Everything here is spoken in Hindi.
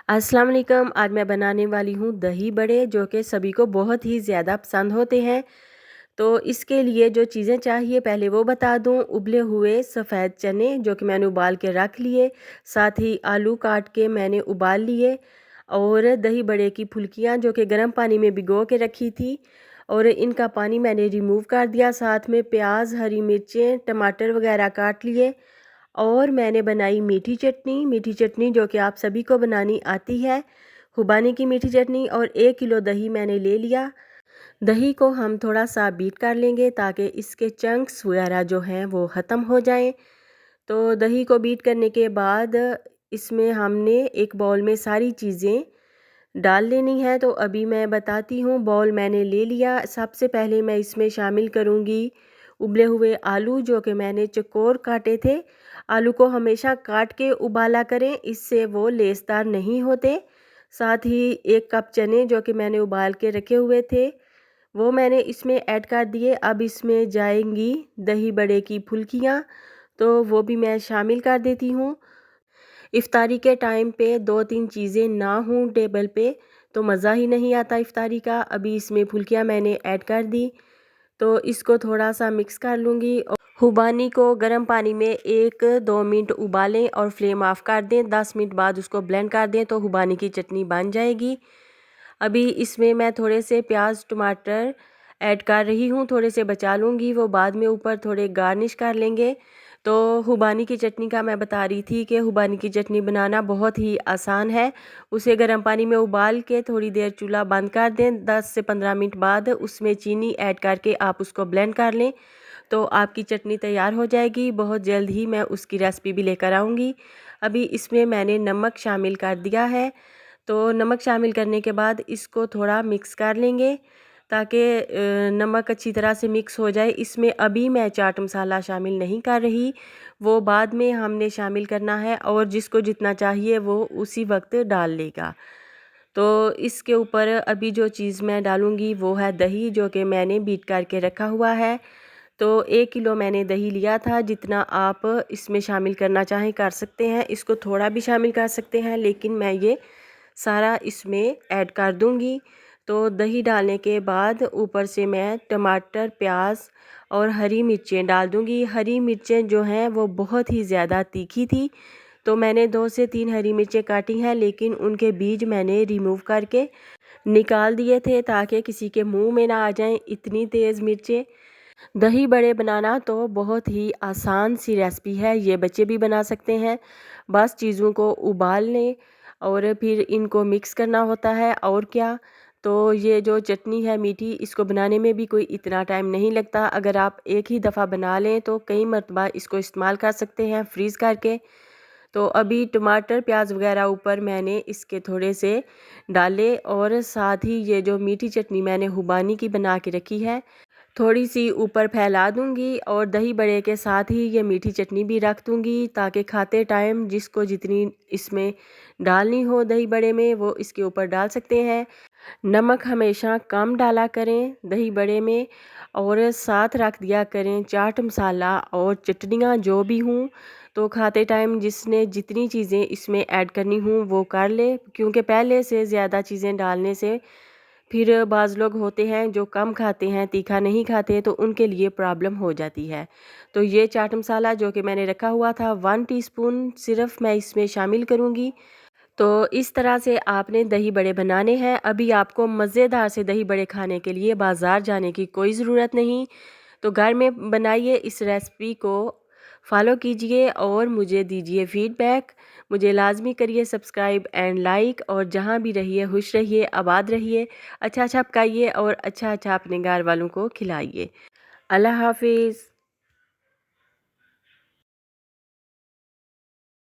अस्सलाम वालेकुम। आज मैं बनाने वाली हूँ दही बड़े, जो कि सभी को बहुत ही ज़्यादा पसंद होते हैं। तो इसके लिए जो चीज़ें चाहिए पहले वो बता दूँ। उबले हुए सफ़ेद चने जो कि मैंने उबाल के रख लिए, साथ ही आलू काट के मैंने उबाल लिए, और दही बड़े की फुल्कियाँ जो कि गर्म पानी में भिगो के रखी थी, और इनका पानी मैंने रिमूव कर दिया। साथ में प्याज, हरी मिर्चें, टमाटर वगैरह काट लिए, और मैंने बनाई मीठी चटनी जो कि आप सभी को बनानी आती है, खुबानी की मीठी चटनी। और 1 किलो दही मैंने ले लिया। दही को हम थोड़ा सा बीट कर लेंगे ताकि इसके चंक्स वगैरह जो हैं वो ख़त्म हो जाएं। तो दही को बीट करने के बाद इसमें हमने एक बाउल में सारी चीज़ें डाल लेनी है। तो अभी मैं बताती हूँ। बाउल मैंने ले लिया। सबसे पहले मैं इसमें शामिल करूँगी उबले हुए आलू जो कि मैंने चौकोर काटे थे। आलू को हमेशा काट के उबाला करें, इससे वो लेसदार नहीं होते। साथ ही 1 कप चने जो कि मैंने उबाल के रखे हुए थे, वो मैंने इसमें ऐड कर दिए। अब इसमें जाएंगी दही बड़े की फुल्कियाँ, तो वो भी मैं शामिल कर देती हूँ। इफ्तारी के टाइम पे 2-3 चीज़ें ना हों टेबल पे तो मज़ा ही नहीं आता इफ्तारी का। अभी इसमें फुल्कियाँ मैंने ऐड कर दी, तो इसको थोड़ा सा मिक्स कर लूँगी। और खुबानी को गर्म पानी में 1-2 मिनट उबालें और फ्लेम ऑफ कर दें। 10 मिनट बाद उसको ब्लेंड कर दें तो खुबानी की चटनी बन जाएगी। अभी इसमें मैं थोड़े से प्याज टमाटर ऐड कर रही हूँ, थोड़े से बचा लूँगी, वो बाद में ऊपर थोड़े गार्निश कर लेंगे। तो खुबानी की चटनी का मैं बता रही थी कि खुबानी की चटनी बनाना बहुत ही आसान है। उसे गर्म पानी में उबाल के थोड़ी देर चूल्हा बंद कर दें। 10 से 15 मिनट बाद उसमें चीनी ऐड करके आप उसको ब्लेंड कर लें, तो आपकी चटनी तैयार हो जाएगी। बहुत जल्द ही मैं उसकी रेसिपी भी लेकर आऊँगी। अभी इसमें मैंने नमक शामिल कर दिया है। तो नमक शामिल करने के बाद इसको थोड़ा मिक्स कर लेंगे ताकि नमक अच्छी तरह से मिक्स हो जाए। इसमें अभी मैं चाट मसाला शामिल नहीं कर रही, वो बाद में हमने शामिल करना है, और जिसको जितना चाहिए वो उसी वक्त डाल लेगा। तो इसके ऊपर अभी जो चीज़ मैं डालूँगी वो है दही, जो कि मैंने बीट करके रखा हुआ है। तो 1 किलो मैंने दही लिया था। जितना आप इसमें शामिल करना चाहें कर सकते हैं, इसको थोड़ा भी शामिल कर सकते हैं, लेकिन मैं ये सारा इसमें ऐड कर दूंगी। तो दही डालने के बाद ऊपर से मैं टमाटर, प्याज और हरी मिर्चें डाल दूंगी। हरी मिर्चें जो हैं वो बहुत ही ज़्यादा तीखी थी, तो मैंने 2 से 3 हरी मिर्चें काटी हैं, लेकिन उनके बीज मैंने रिमूव करके निकाल दिए थे ताकि किसी के मुंह में ना आ जाएं इतनी तेज़ मिर्चें। दही बड़े बनाना तो बहुत ही आसान सी रेसिपी है, ये बच्चे भी बना सकते हैं। बस चीज़ों को उबाल लें और फिर इनको मिक्स करना होता है, और क्या। तो ये जो चटनी है मीठी, इसको बनाने में भी कोई इतना टाइम नहीं लगता। अगर आप एक ही दफ़ा बना लें तो कई मरतबा इसको इस्तेमाल कर सकते हैं फ्रीज़ करके। तो अभी टमाटर, प्याज वगैरह ऊपर मैंने इसके थोड़े से डाले, और साथ ही ये जो मीठी चटनी मैंने हुबानी की बना के रखी है थोड़ी सी ऊपर फैला दूंगी, और दही बड़े के साथ ही ये मीठी चटनी भी रख दूंगी ताकि खाते टाइम जिसको जितनी इसमें डालनी हो दही बड़े में वो इसके ऊपर डाल सकते हैं। नमक हमेशा कम डाला करें दही बड़े में, और साथ रख दिया करें चाट मसाला और चटनियाँ जो भी हों। तो खाते टाइम जिसने जितनी चीज़ें इसमें ऐड करनी हों वो कर ले, क्योंकि पहले से ज़्यादा चीज़ें डालने से फिर बाज़ लोग होते हैं जो कम खाते हैं, तीखा नहीं खाते, तो उनके लिए प्रॉब्लम हो जाती है। तो ये चाट मसाला जो कि मैंने रखा हुआ था 1 टीस्पून सिर्फ़ मैं इसमें शामिल करूँगी। तो इस तरह से आपने दही बड़े बनाने हैं। अभी आपको मज़ेदार से दही बड़े खाने के लिए बाज़ार जाने की कोई ज़रूरत नहीं। तो घर में बनाइए, इस रेसिपी को फॉलो कीजिए और मुझे दीजिए फीडबैक। मुझे लाजमी करिए सब्सक्राइब एंड लाइक, और जहाँ भी रहिए खुश रहिए, आबाद रहिए, अच्छा अच्छा पकाइए और अच्छा अच्छा अपने घर वालों को खिलाइए। अल्लाह हाफिज़।